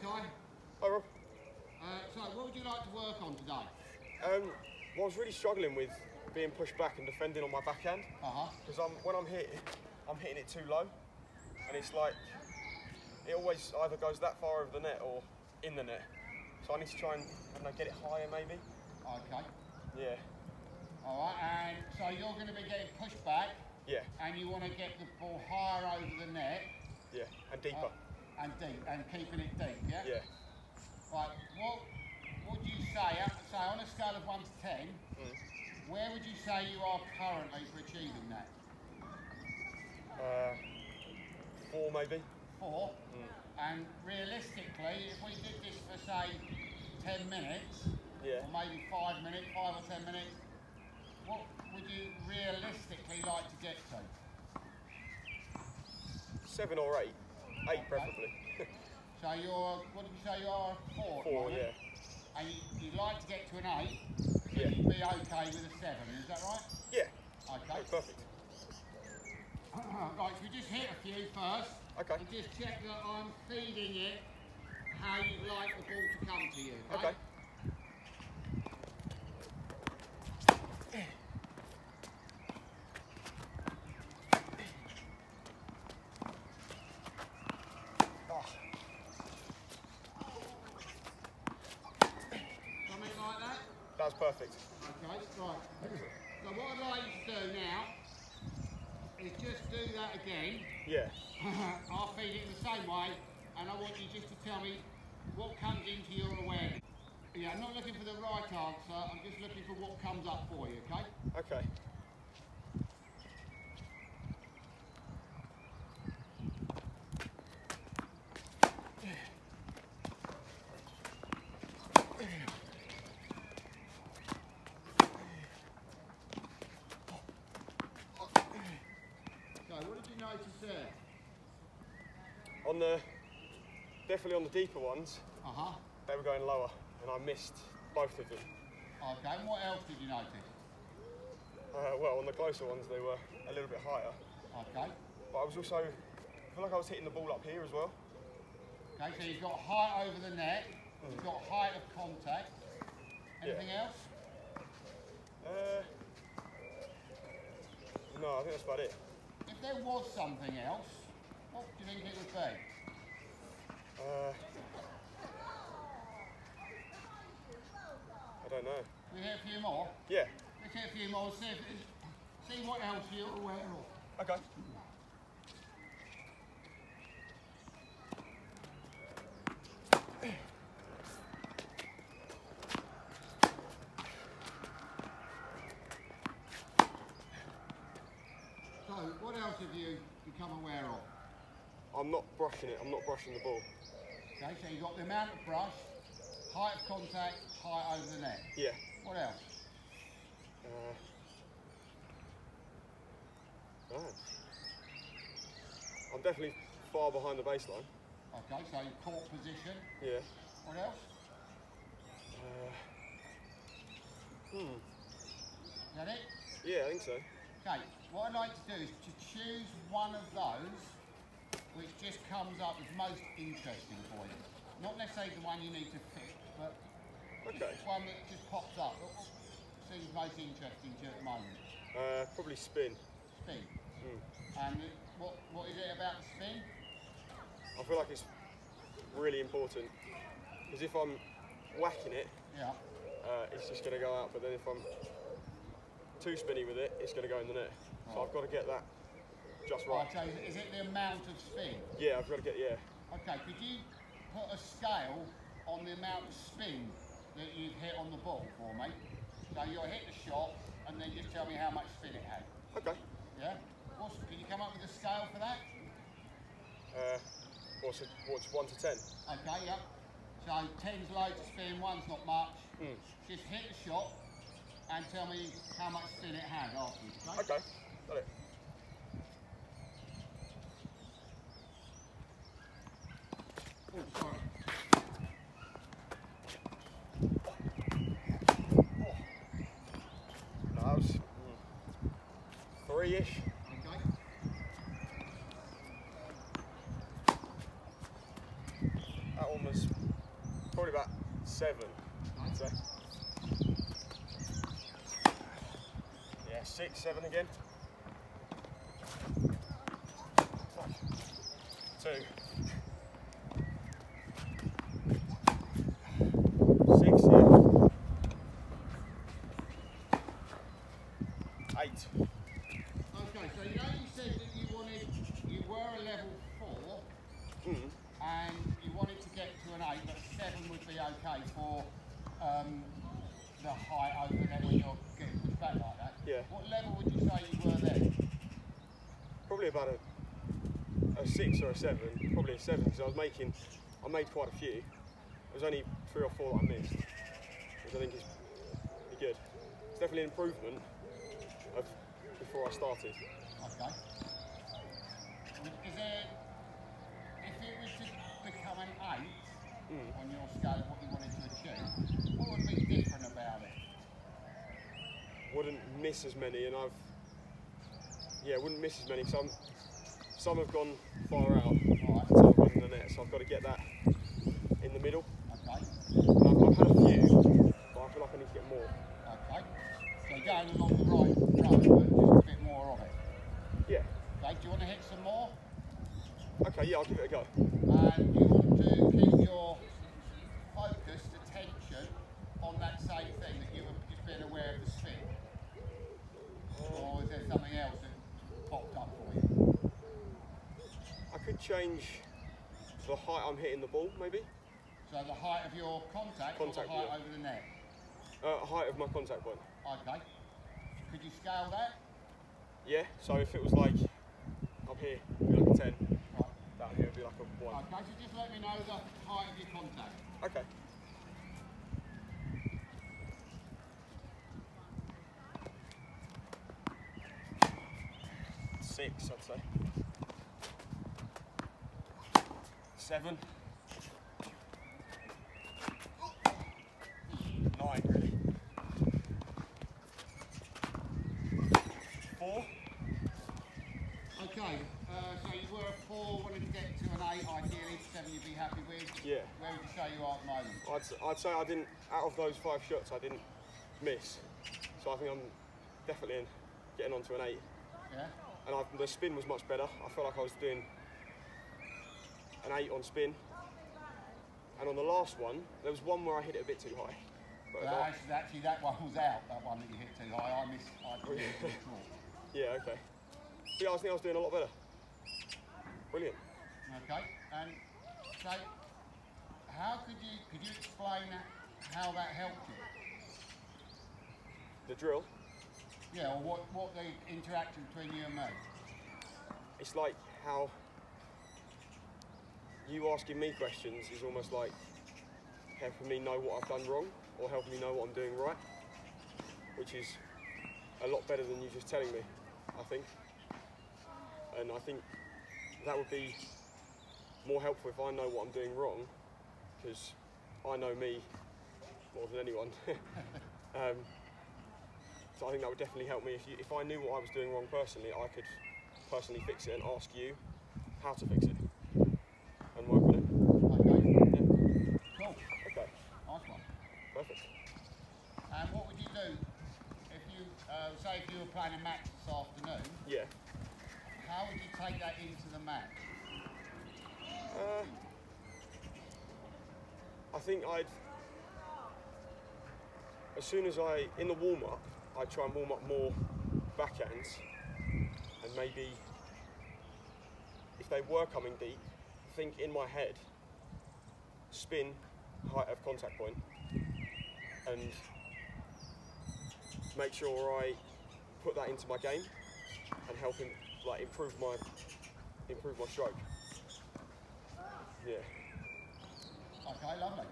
okay? Hi Rob. So what would you like to work on today? Well, I was really struggling with being pushed back and defending on my backhand. Because when I'm hitting it too low, and it's like it always either goes that far over the net or in the net. So I need to try and, I don't know, get it higher maybe. Okay. Yeah. All right, and so you're going to be getting pushed back. Yeah. And you want to get the ball higher over the net. Yeah, and deeper. And deep, and keeping it deep, yeah? Yeah. Right, what would you say on a scale of 1 to 10, where would you say you are currently for achieving that? 4 maybe. 4? And realistically, if we did this for say 10 minutes, yeah, or maybe 5 minutes, 5 or 10 minutes, what would you realistically like to get to? 7 or 8. 8 preferably. So you're, what did you say you are? 4? 4, yeah. And you'd like to get to an 8, yeah, you'd be okay with a 7, is that right? Yeah. Okay. Oh, perfect. Right, so we just hit a few first. Okay. And just check that I'm feeding it how you'd like the ball to come to you. Okay. Okay. Something like that? That's perfect. Okay, right. So what I'd like you to do now is just do that again. Yeah. I'll feed it in the same way, and I want you just to tell me what comes into your awareness. Yeah, I'm not looking for the right answer, I'm just looking for what comes up for you, okay? Okay. So, what did you notice there? Definitely on the deeper ones, they were going lower, and I missed both of them. Okay, and what else did you notice? Well, on the closer ones, they were a little bit higher. Okay. But I was also, I feel like I was hitting the ball up here as well. Okay, so you've got height over the net, you've got height of contact. Anything else? No, I think that's about it. If there was something else, what do you think it would be? I don't know. We hit a few more? Yeah. Let's hit a few more, see what else you're aware of. Okay. So, what else have you become aware of? I'm not brushing it, I'm not brushing the ball. Okay, so you've got the amount of brush, height of contact, height over the net. Yeah. What else? I'm definitely far behind the baseline. Okay, so your court position. Yeah. What else? Is that it? Yeah, I think so. Okay, what I'd like to do is to choose one of those which just comes up as most interesting for you. Not necessarily the one you need to fix, but just one that just pops up. What seems most interesting to you at the moment? Probably spin. Spin. And what is it about the spin? I feel like it's really important because if I'm whacking it, yeah, it's just going to go out. But then if I'm too spinny with it, it's going to go in the net. Right. So I've got to get that just right. So is it the amount of spin? Yeah, I've got to get, yeah. Okay, could you put a scale on the amount of spin that you've hit on the ball for me? So you'll hit the shot and then just tell me how much spin it had. Okay. Yeah? Can you come up with a scale for that? What's 1 to 10? Okay, yeah. So 10's low to spin, 1's not much. Just hit the shot and tell me how much spin it had afterwards, okay? Okay, got it. Oh, sorry. No, that was 3-ish. Okay. That one was probably about 7, I'd say. Yeah, 6, 7 again. 2. 6, yeah. 8. Okay, so you said that you were a level 4, and you wanted to get to an 8, but a 7 would be okay for the height over the net when you're getting pushed back like that. Yeah. What level would you say you were then? Probably about a 6 or a 7, probably a 7, because I made quite a few. There was only 3 or 4 that I missed, which I think is pretty good. It's definitely an improvement of before I started. Okay. Is there, if it was to become an 8 on your scale of what you wanted to achieve, what would be different about it? Wouldn't miss as many, and wouldn't miss as many. Some have gone far out, and some have gone in the net, so I've got to get that in the middle. Okay. And I've had a few, but I feel like I need to get more. Okay. So you're going along the right road, but just a bit more of it. Yeah. Okay, do you want to hit some more? Okay, yeah, I'll give it a go. And you want to keep your focused attention on that same thing, that you were just being aware of the spin? Or is there something else that popped up for you? I could change the height I'm hitting the ball, maybe. So the height of your contact or the height over the net? Height of my contact point. Okay. Could you scale that? Yeah, so if it was like up here, it'd be like a 10. Right. Down here would be like a 1. Okay, so just let me know the height of your contact. Okay. 6, I'd say. 7. 9, really. 4. Okay, so you were a 4, wanted to get to an 8, ideally 7 you'd be happy with. Yeah. Where would you say you are at the moment? I'd say I didn't, out of those 5 shots, I didn't miss. So I think I'm definitely getting onto an 8. Yeah. And the spin was much better. I felt like I was doing an 8 on spin. And on the last one, there was one where I hit it a bit too high. But actually, that one was out, that one that you hit too high. I didn't hit it short. Yeah, okay. Yeah, I think I was doing a lot better. Brilliant. Okay, and so could you explain how that helped you? The drill? Yeah, or what the interaction between you and me? It's like how you asking me questions is almost like helping me know what I've done wrong or helping me know what I'm doing right, which is a lot better than you just telling me, I think. And I think that would be more helpful if I know what I'm doing wrong, because I know me more than anyone. So I think that would definitely help me. If I knew what I was doing wrong personally, I could personally fix it and ask you how to fix it and work on it. Okay. Yeah. Cool. Okay. Nice one. Perfect. And what would you do if you, say if you were playing a match this afternoon? Yeah. How would you take that into the match? I think as soon as in the warm-up, I'd try and warm up more backhands, and maybe if they were coming deep, think in my head, spin, height of contact point, and make sure I put that into my game and help him improve my stroke. Yeah. Okay, lovely.